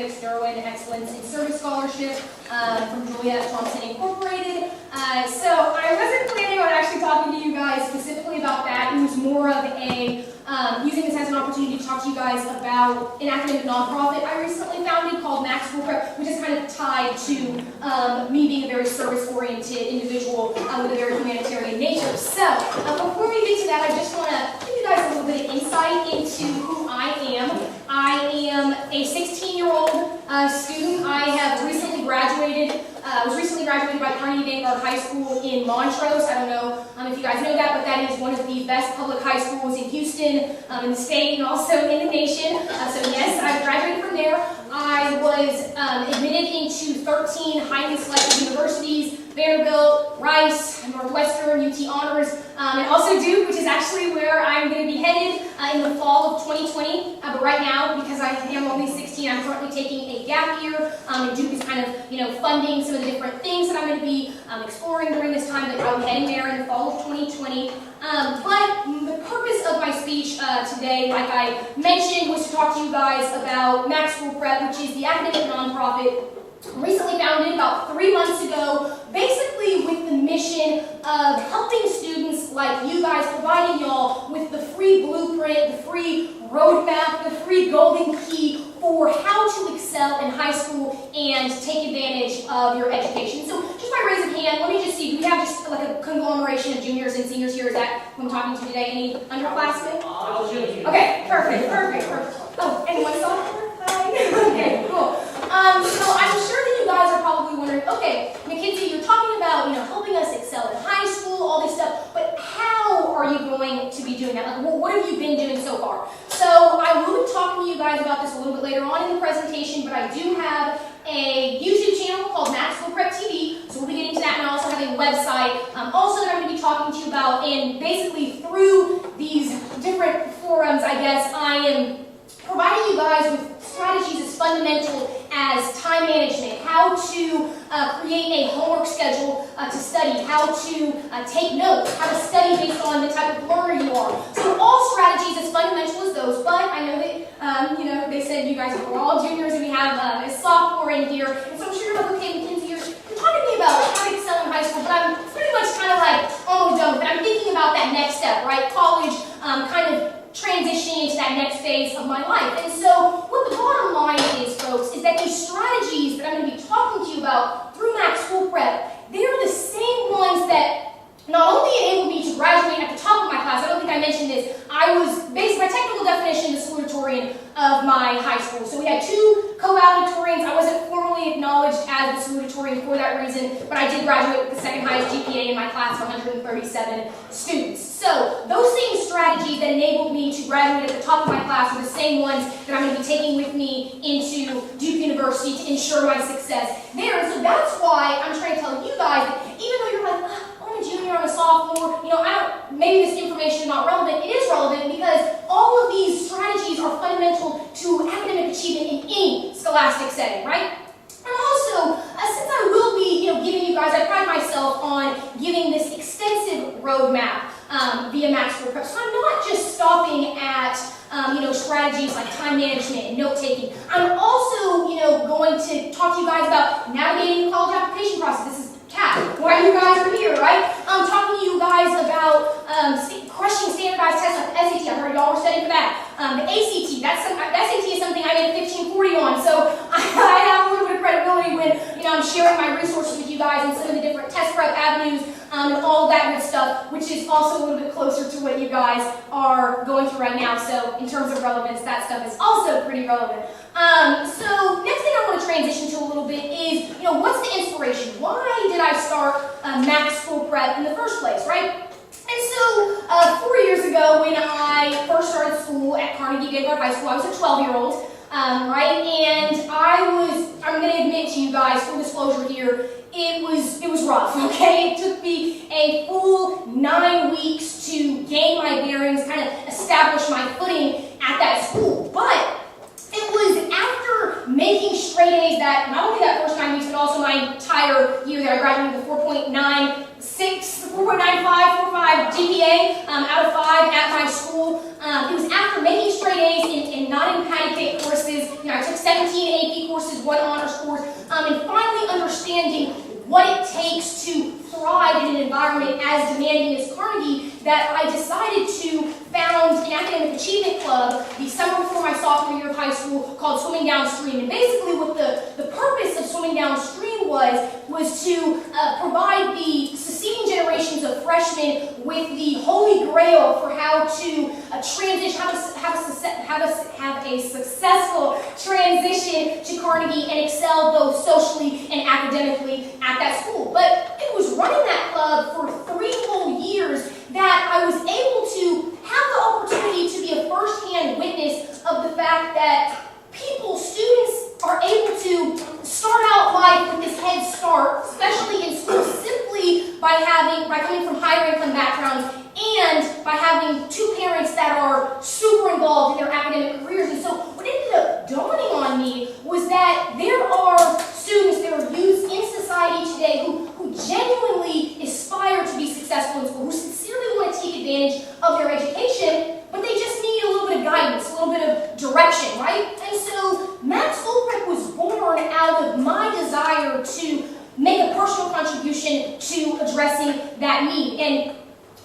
Civics, Derwin Excellence in Service Scholarship from Juliet Thompson Incorporated. So I wasn't planning on actually talking to you guys specifically about that. It was more of a using this as an opportunity to talk to you guys about an academic nonprofit I recently founded called Max School Prep, which is kind of tied to me being a very service-oriented individual with a very humanitarian nature. So before we get to that, I just want to give you guys a little bit of insight into who I am. I am a 16-year-old student. I have recently graduated. Was recently graduated by Carnegie High School in Montrose. I don't know if you guys know that, but that is one of the best public high schools in Houston, in the state, and also in the nation. So yes, I graduated from there. I was admitted into 13 highly selected universities: Vanderbilt, Rice, Northwestern, UT Honors, and also Duke, which is actually where I'm going to be headed in the fall of 2020. But right now, because I am only 16, I'm currently taking a gap year, and Duke is kind of, funding some of the different things that I'm going to be exploring during this time that I'm heading there in the fall of 2020. But the purpose of my speech today, like I mentioned, was to talk to you guys about Max School Prep, which is the academic nonprofit recently founded about 3 months ago, basically with the mission of helping students like you guys, providing y'all with the free blueprint, the free roadmap, the free golden key for how to excel in high school and take advantage of your education. So just by raising hand, let me just see, do we have just like a conglomeration of juniors and seniors here? Is that who I'm talking to today? Any underclassmen? Okay, perfect. Oh, anyone sophomore? Hi. Okay, cool. So I'm sure that you guys are probably wondering, okay, Mackenzie, you're talking about, helping us excel in high school, all this stuff, but how are you going to be doing that? Like, what have you been doing so far? So I will be talking to you guys about this a little bit later on in the presentation, but I do have a YouTube channel called Max School Prep TV, so we'll be getting to that, and I also have a website also that I'm going to be talking to you about, and basically through these different forums, I guess, I am providing you guys with strategies as fundamental as time management, how to create a homework schedule to study, how to take notes, how to study based on the type of learner you are. So all strategies as fundamental as those, but I know that, they said you guys are all juniors and we have a sophomore in here, and so I'm sure you're like, okay, Mackenzie, you're talking to me about how to excel in high school, but I'm pretty much kind of like almost done with it. I'm thinking about that next step, right? College, kind of transitioning into that next phase of my life. And so what the bottom line is, folks, is that these strategies that I'm going to be talking to you about through Max School Prep, they're the same ones that not only enabled me to graduate at the top of my class. I don't think I mentioned this. I was, based my technical definition, the salutatorian of my high school. So we had 2 co-valedictorians. I wasn't formally acknowledged as the salutatorian for that reason, but I did graduate with the second highest GPA in my class of 137 students. So those same strategies that enabled me to graduate at the top of my class are the same ones that I'm going to be taking with me into Duke University to ensure my success there. And so that's why I'm trying to tell you guys that even though you're like, I'm a junior, I'm a sophomore, maybe this information is not relevant. It is relevant because all of these strategies are fundamental to academic achievement in any scholastic setting, right? And also, since I will be, giving you guys, I pride myself on giving this extensive roadmap via Max School Prep. So I'm not just stopping at, strategies like time management and note-taking. I'm also, going to talk to you guys about navigating the college application process. This is Kat, why you guys are here, right? I'm talking to you guys about crushing standardized tests like the SAT. I heard y'all were studying for that. The ACT, SAT is something I made a 1540 on, so I have a little bit of credibility when I'm sharing my resources with you guys and some of the different test prep avenues and all that good stuff, which is also a little bit closer to what you guys are going through right now. So in terms of relevance, that stuff is also pretty relevant. So next thing I want to transition to a little bit is, what's the inspiration? Why did I start Max School Prep in the first place, right? And so 4 years ago when I first started school at Carnegie High School, I was a 12-year-old, right? And I'm going to admit to you guys, full disclosure here, it was rough, okay? It took me a full 9 weeks to gain my bearings, kind of establish my footing at that school. But it was after making straight A's that, not only that first 9 weeks, but also my entire year that I graduated with 4.95 GPA out of 5 at my school. It was after making straight A's in not in patty cake courses. I took 17 AP courses one honors course, and finally understanding what it takes to thrive in an environment as demanding as Carnegie, that I decided to found an academic achievement club the summer before my sophomore year of high school called Swimming Downstream. And basically what the purpose of Swimming Downstream was to provide the succeeding generations of freshmen with the holy grail for how to transition, have a successful transition to Carnegie and excel both socially and academically at that school. But it was running that club for 3 whole years that I was able to have the opportunity to be a first-hand witness of the fact that students are able to start out life with this head start, especially in school, simply by coming from higher income backgrounds and by having 2 parents that are super involved in their academic careers. And so what ended up dawning on me was that there are students, there are youth in society today who genuinely aspire to be successful in school, who sincerely want to take advantage of their education, but they just need a little bit of guidance, a little bit of direction, right? And so Max School Prep was born out of my desire to make a personal contribution to addressing that need. And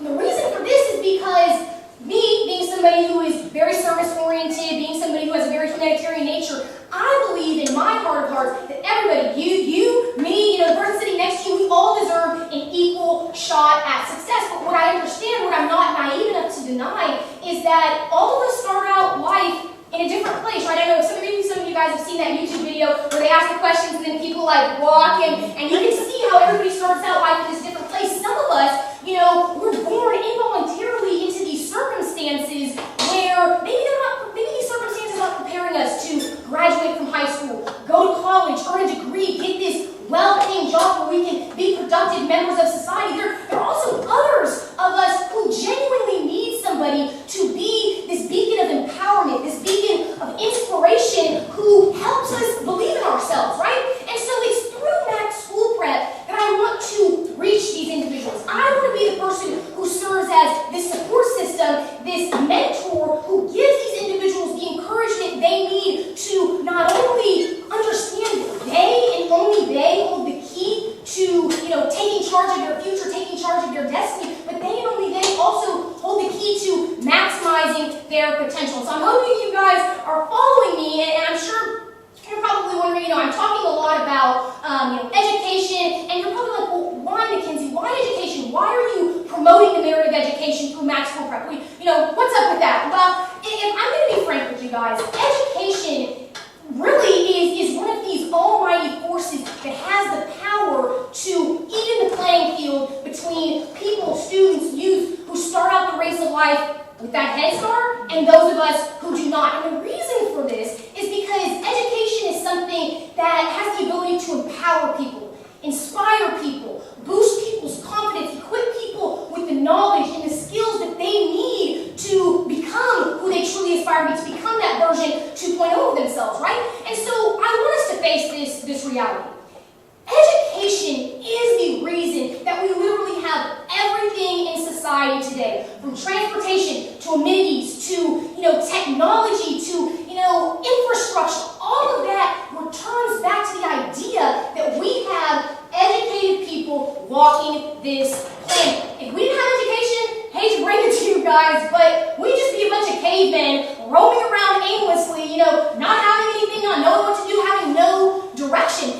the reason for this is because me, being somebody who is very service-oriented, being somebody who has a very humanitarian nature, I believe in my heart of hearts that everybody, you, me, the person sitting next to you, we all deserve an equal shot at success. But what I understand, what I'm not naive enough to deny, is that all of us start out life in a different place, right? I know some of you guys have seen that YouTube video where they ask the questions and then people walk and you can see how everybody starts out life in this different place. Some of us, we're born involuntarily into these circumstances where maybe these circumstances are not preparing us to graduate from high school, go to college, earn a degree, get this well-paying job where we can be productive members of society. There are also others of us who genuinely need somebody to be this beacon of empowerment, this beacon of inspiration who helps us believe in ourselves, right? And so it's through Max School Prep that I want to reach these individuals. I want to be the person who serves as this support system, this mentor who gives these individuals the encouragement they need to not only understand that they and only they hold the key to, taking charge of their future, taking charge of their destiny, but they and only they also hold the key to maximizing their potential. So I'm hoping you guys are following me, and I'm sure you're probably wondering, I'm talking a lot about education, and you're probably like, well, why, Mackenzie? Why education? Why are you promoting the merit of education through Max School Prep? What's up with that? Well, if I'm going to be frank with you guys, education really is one of these almighty forces that has the power to even the playing field between people, students, youth who start out the race of life with that head start and those of us who do not. And the reason for this is because education is something that has the ability to empower people, inspire people, boost people's confidence, equip people with the knowledge and the skills that they need to become who they truly aspire to be, to become that version 2.0 of themselves, right? And so I want us to face this reality. Education is the reason that we literally have everything in society today, from transportation to amenities to technology to infrastructure. All of that returns back to the idea that we have educated people walking this planet. If we didn't have education, hate to break it to you guys, but we'd just be a bunch of cavemen roaming around aimlessly, not having anything, not knowing what to do, having no direction.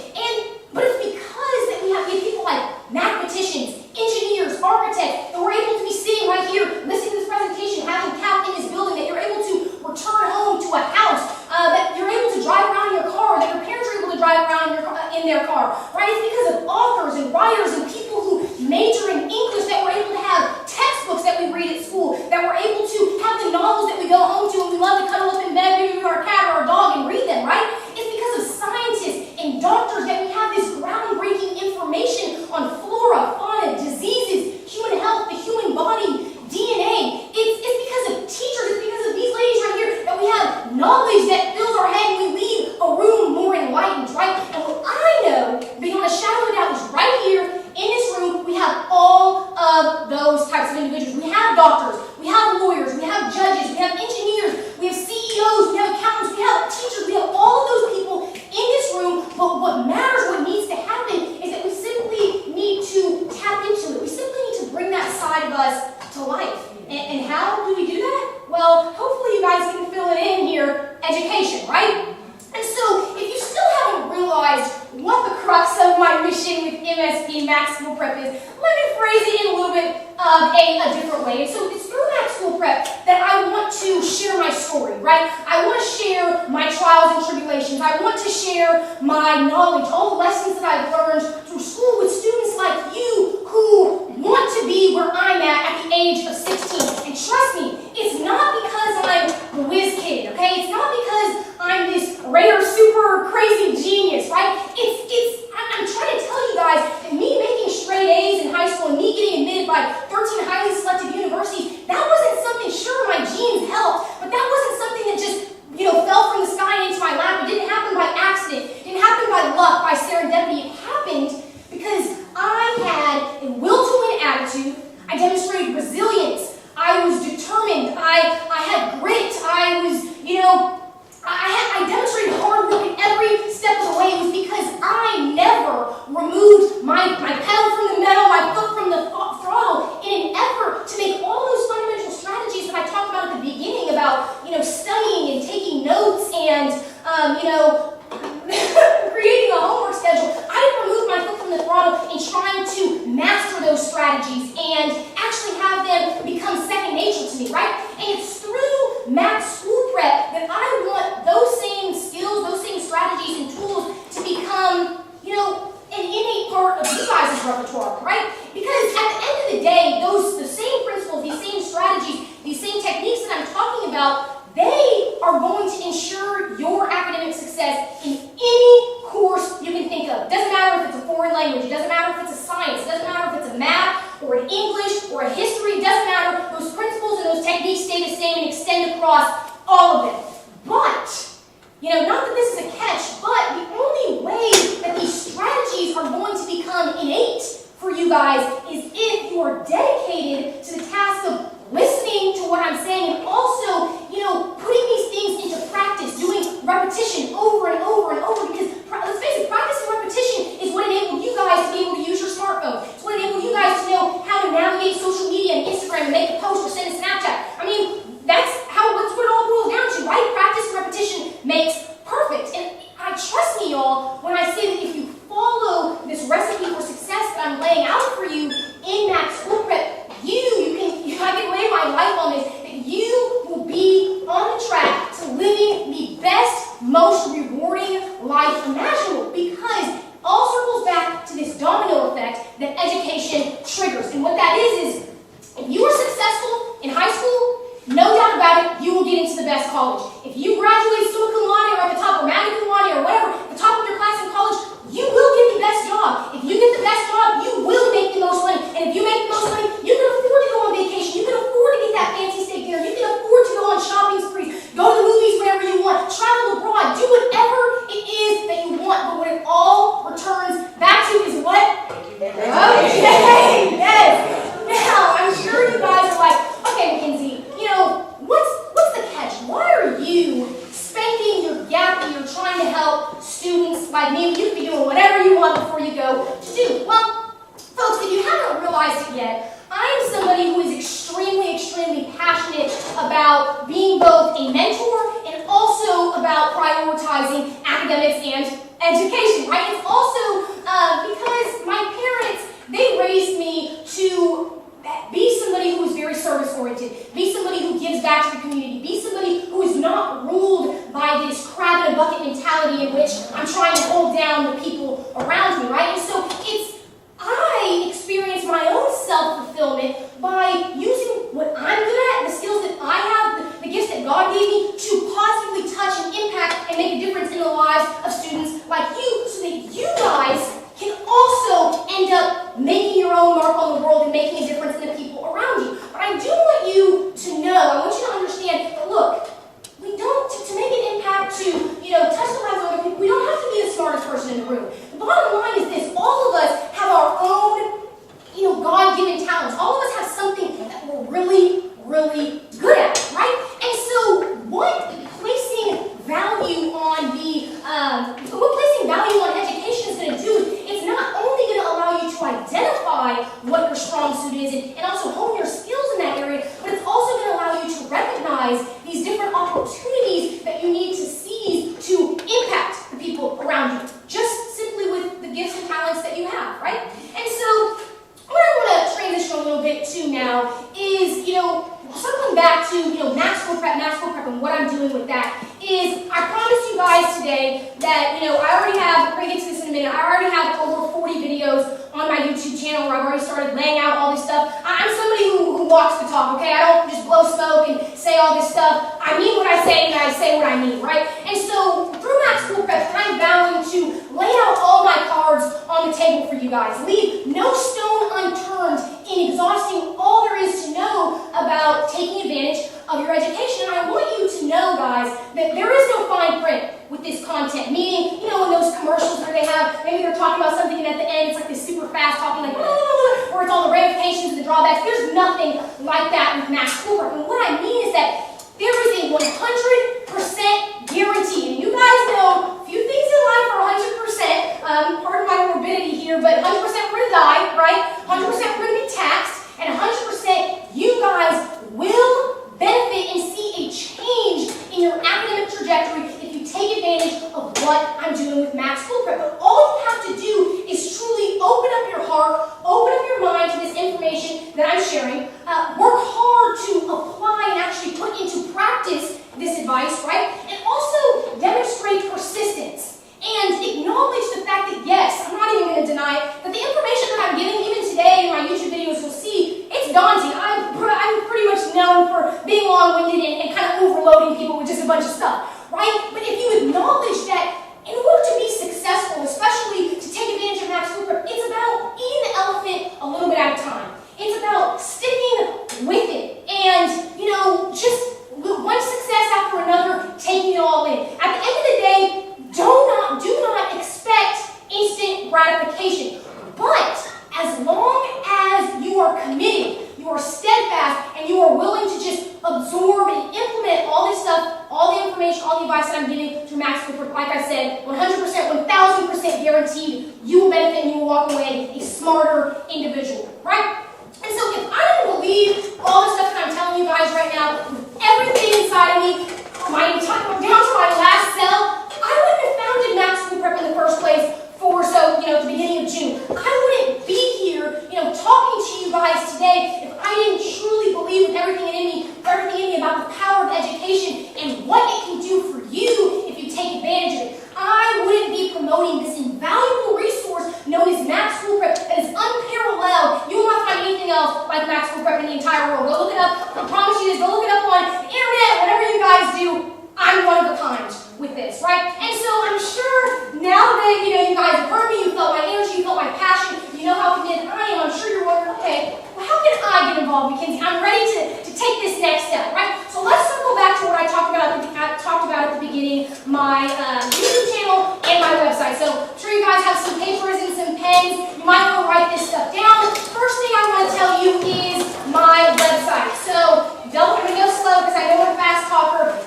But it's because that we have people like mathematicians, engineers, architects, that we're able to be sitting right here, listening to this presentation, having Cap in this building, that you're able to return home to a house, that you're able to drive around in your car, that your parents are able to drive around in their car, right? It's because of authors and writers and people who major in English that we're able to have textbooks that we read at school, that we're able to have the novels that we go home to and we love to cuddle up in bed, maybe with our cat or our dog and read them, right? It's because of scientists and doctors that we have this groundbreaking information on flora, fauna, diseases, human health, the human body, DNA. It's because of teachers, it's because of these ladies right here that we have knowledge that fills our head and we leave a room more enlightened, right? And what I know, beyond a shadow of a doubt, is right here in this room, we have all realized what the crux of my mission with MSP, Max School Prep, is, let me phrase it in a little bit of a different way. And so it's through Max School Prep that I want to share my story, right? I want to share my trials and tribulations. I want to share my knowledge, all the lessons that I've learned through school with students like you who want to be where I'm at the age of 16. And trust me, it's not because I'm the whiz kid, okay? It's not because I'm this rare, super crazy genius, right? I'm trying to tell you guys that me making straight A's in high school and me getting admitted by 13 highly selective universities, that wasn't something, sure, my genes helped, but that wasn't something that just, fell from the sky into my lap. It didn't happen by accident. It didn't happen by luck, by serendipity. It happened because I had a will-to-win attitude. I demonstrated resilience. I was determined. I had grit. I was, I demonstrated hard work at every step of the way. It was because I never removed my pedal from the metal, my foot from the throttle in an effort to make all those fundamental strategies that I talked about at the beginning about, studying and taking notes and, creating a homework schedule. I didn't remove my foot from the throttle in trying to master those strategies and actually have them become second nature to me, right? And it's through Max School Prep that I want those same skills, those same strategies and tools to become, an innate part of you guys' repertoire, right? Because at the end of the day, the same principles, these same strategies, these same techniques that I'm talking about, they are going to ensure your academic success in any course you can think of. It doesn't matter if it's a foreign language, it doesn't matter if it's a science, it doesn't matter if it's a math or an English or a history, it doesn't matter. Those principles and those techniques stay the same and extend across all of them. But, not that this is a catch, but the only way that these strategies are going to become innate for you guys is if you are dedicated to the task of listening to what I'm saying and also, putting these things into practice, doing repetition over and over and over, because let's face it, practice and repetition is what enabled you guys to be able to use your smartphone. It's what enabled you guys to know how to navigate social media and Instagram and make a post or send a Snapchat. That's what it all boils down to, right? Practice and repetition makes perfect. And trust me, y'all, when I say that if you follow this recipe for success that I'm laying out for you in Max School Prep, I can lay my life on this, that you will be on the track to living the best, most rewarding life imaginable, because it all circles back to this domino effect that education triggers. And what that is if you are successful in high school, no doubt about it, you will get into the best college. If you graduate summa cum laude or at the top, or magna cum laude or whatever, the top of your class in college, you will get the best job. If you get the best job, you will make the most money. And if you make the most money, you can afford to go on vacation. You can afford to get that fancy steak dinner. You can afford to go on shopping sprees, go to the movies whenever you want, travel abroad, do whatever it is that you want. But what it all returns back to is what? Okay, yes. Now, I'm sure you guys are like, okay, Mackenzie, what's the catch? Why are you spanking your gap that you're trying to help students like me? You can be doing whatever you want before you go to do. Well, folks, if you haven't realized it yet, I'm somebody who is extremely, extremely passionate about being both a mentor and also about prioritizing academics and education, right? It's also because my parents, they raised me to be somebody who is very service-oriented, be somebody who gives back to the community, be somebody who is not ruled by this crab in a bucket mentality in which I'm trying to hold down the people around me, right? And so I experience my own self-fulfillment by using what I'm good at, the skills that I have, the gifts that God gave me, to positively touch and impact and make a difference in the lives of students like you, so that you guys can also end up making your own mark on the world and making a difference in the people around you. But I do want you to know, I want you to understand that, look, we don't, to make an impact, to, touch the lives of other people, we don't have to be the smartest person in the room. The bottom line is this: all of us have our own, God-given talents. All of us have something that we're really, really good at, right? And so what placing value on education is going to do is it's not only going to allow you to identify what your strong suit is and also hone your skills in that area, but it's also going to allow you to recognize these different opportunities that you need to seize to impact the people around you. Just I already have, we're going to get to this in a minute, I already have over 40 videos on my YouTube channel where I've already started laying out all this stuff. I'm somebody who walks the talk, okay? I don't just blow smoke and say all this stuff. I mean what I say, and I say what I mean, right? And so through Max School Prep, I'm vowing to lay out all my cards on the table for you guys. Leave no stone unturned in exhausting all there is to know about taking advantage of your education. And I want you to know, guys, that there is no fine print with this content. Meaning, in those commercials where they have, maybe they're talking about something and at the end it's like this super fast talking like, or it's all the ramifications and the drawbacks. There's nothing like that with Max School Prep. And what I mean is that there is a 100% guarantee. And you guys know, few things in life are 100%. Pardon my morbidity here, but 100% we're going to die, right? 100% we're going to be taxed, and 100% you guys will benefit and see a change in your academic trajectory if you take advantage of what I'm doing with Max School Prep. But all you have to do is truly open up your heart, open up your mind to this information that I'm sharing, work hard to apply and actually put into practice this advice, right? And also demonstrate persistence and acknowledge the fact that, yes, I'm not even going to deny it, that the information that I'm giving even today in my YouTube videos, you'll see, it's daunting. I'm pretty much known for being long-winded and kind of overloading people with just a bunch of stuff, right? But if you acknowledge that in order to be successful, especially to take advantage of Max School Prep, it's about eating the elephant a little bit at a time. It's about sticking with it and, just one success after another, taking it all in. At the end of the day, do not expect instant gratification. But as long as you are committed, you are steadfast, and you are willing to just absorb and implement all this stuff, all the information, all the advice that I'm giving through Max School Prep, like I said, 100%, 1000% guaranteed, you will benefit and you will walk away a smarter individual, right? And so if I didn't believe all the stuff that I'm telling you guys right now, with everything inside of me, down to my last cell, I wouldn't have founded Max School Prep in the first place at the beginning of June. I wouldn't be here, talking to you guys today if I didn't truly believe with everything in me about the power of education and what it can do for you if you take advantage of it. I wouldn't be promoting this invaluable resource known as Max School Prep that is unparalleled. You will not find anything else like Max School Prep in the entire world. Go look it up. I promise you this. Go look it up on the internet. Whatever you guys do, I'm one of a kind with this, right? And so I'm sure now that you guys have heard me, you felt my energy, you felt my passion, you know how committed I am. I'm sure you're wondering, okay, well, how can I get involved, Mackenzie? I'm ready to take this next step, right? So let's circle back to what I talked about at the beginning, my YouTube channel and my website. So I'm sure you guys have some papers and some pens. You might want to write this stuff down. First thing I want to tell you is my website. So I'm going to go slow because I know I'm a fast talker.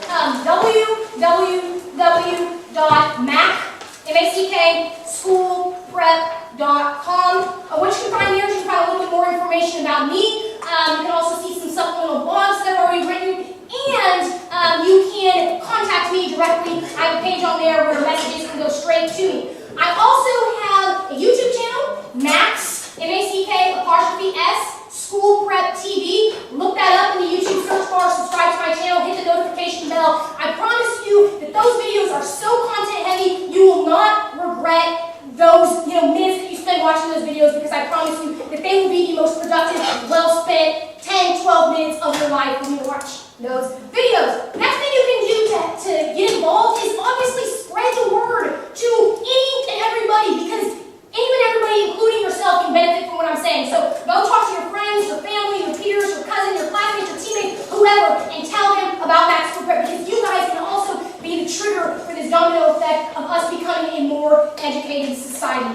www.macschoolprep.com. What you can find here is you can find a little bit more information about me. You can also see some supplemental blogs that I've already written. And you can contact me directly. I have a page on there where messages can go straight to me. I also have a YouTube channel, Max, M-A-C-K''S, School Prep TV. Look that up in the YouTube search bar, subscribe to my channel, hit the notification bell. I promise you that those videos are so content heavy, you will not regret those minutes that you spend watching those videos, because I promise you that they will be the most productive, well spent 10, 12 minutes of your life when you watch those videos. Next thing you can do to get involved is obviously spread the word to any and everybody, because any and everybody, including yourself, can benefit from what I'm saying. So go talk to your friends, your family, your peers, your cousins, your classmates, your teammates, whoever, and tell them about Max School Prep, because you guys can also be the trigger for this domino effect of us becoming a more educated society.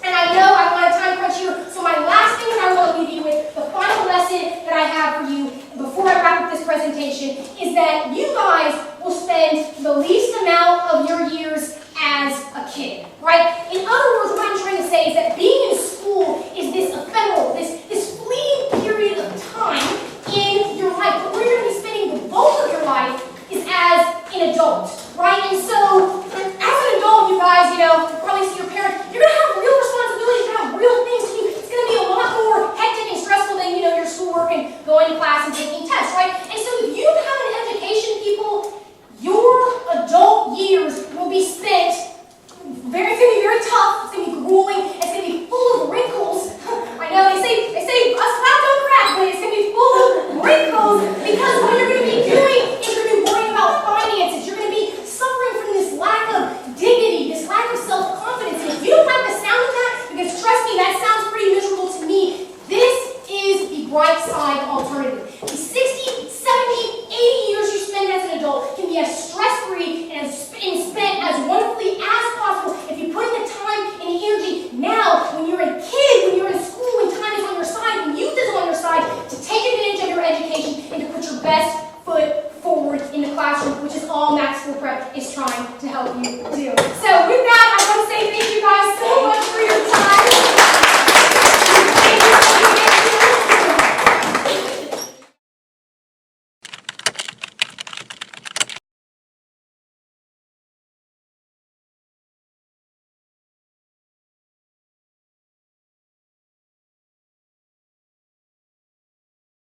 And I know I'm on a time crunch here, so my last thing that I want to leave you with, the final lesson that I have for you before I wrap up this presentation, is that you guys will spend the least amount of your years as a kid, right? In other words, what I'm trying to say is that being in school is this ephemeral, this fleeting period of time in your life, but where you're going to be spending the bulk of your life is as an adult, right? And so, as an adult, you guys, you probably see your parents, you're going to have spent as wonderfully as possible if you put in the time and the energy now when you're a kid, when you're in school, when time is on your side, when youth is on your side, to take advantage of your education and to put your best foot forward in the classroom, which is all Max School Prep is trying to help you do. So with that,